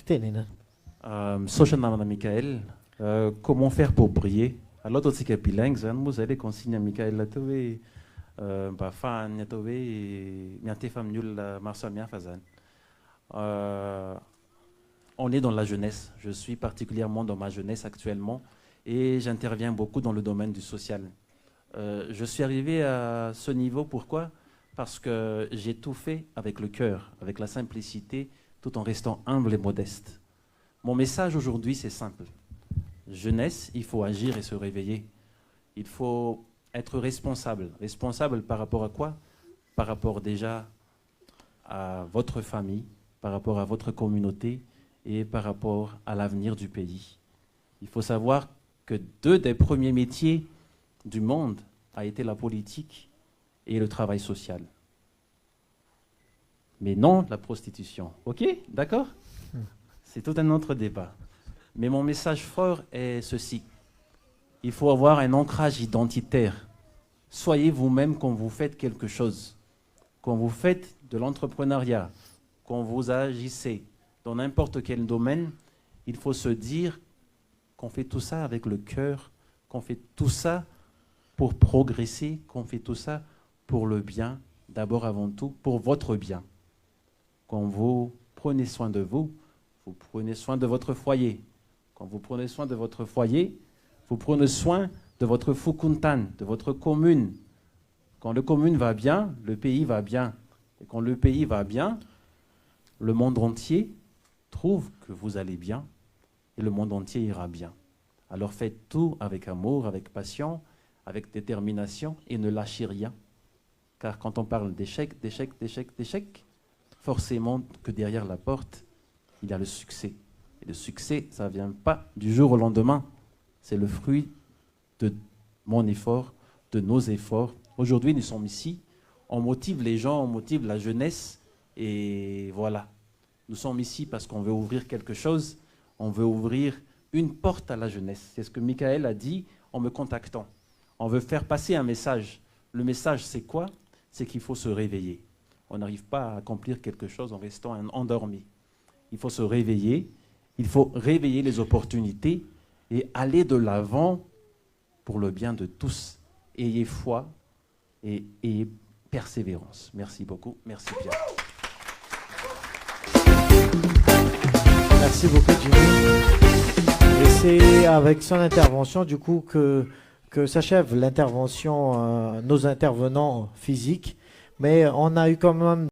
tenina. Social Namana Michael, comment faire pour briller? Alors, tout ce qui est bilingue, vous allez consigner à Michael Latové, Bafan, Yatové, Miate Famnul, Marsa Miafazan. On est dans la jeunesse. Je suis particulièrement dans ma jeunesse actuellement et j'interviens beaucoup dans le domaine du social. Je suis arrivé à ce niveau, pourquoi? Parce que j'ai tout fait avec le cœur, avec la simplicité, tout en restant humble et modeste. Mon message aujourd'hui, c'est simple. Jeunesse, il faut agir et se réveiller. Il faut être responsable. Responsable par rapport à quoi? Par rapport déjà à votre famille, par rapport à votre communauté et par rapport à l'avenir du pays. Il faut savoir que 2 des premiers métiers du monde a été la politique et le travail social. Mais non la prostitution. Ok? D'accord? C'est tout un autre débat. Mais mon message fort est ceci. Il faut avoir un ancrage identitaire. Soyez vous-même quand vous faites quelque chose. Quand vous faites de l'entrepreneuriat, quand vous agissez dans n'importe quel domaine, il faut se dire qu'on fait tout ça avec le cœur, qu'on fait tout ça pour progresser, qu'on fait tout ça pour le bien, d'abord avant tout, pour votre bien. Quand vous prenez soin de vous, vous prenez soin de votre foyer. Quand vous prenez soin de votre foyer, vous prenez soin de votre fukuntan, de votre commune. Quand la commune va bien, le pays va bien. Et quand le pays va bien, le monde entier trouve que vous allez bien et le monde entier ira bien. Alors faites tout avec amour, avec passion, avec détermination et ne lâchez rien. Car quand on parle d'échec, forcément que derrière la porte, il y a le succès. Et le succès, ça ne vient pas du jour au lendemain. C'est le fruit de mon effort, de nos efforts. Aujourd'hui, nous sommes ici. On motive les gens, on motive la jeunesse. Et voilà. Nous sommes ici parce qu'on veut ouvrir quelque chose. On veut ouvrir une porte à la jeunesse. C'est ce que Michael a dit en me contactant. On veut faire passer un message. Le message, c'est quoi? C'est qu'il faut se réveiller. On n'arrive pas à accomplir quelque chose en restant endormi. Il faut se réveiller. Il faut réveiller les opportunités et aller de l'avant pour le bien de tous. Ayez foi et ayez persévérance. Merci beaucoup. Merci Pierre. Merci beaucoup, Jimmy. Et c'est avec son intervention, du coup, que s'achève l'intervention, nos intervenants physiques. Mais on a eu quand même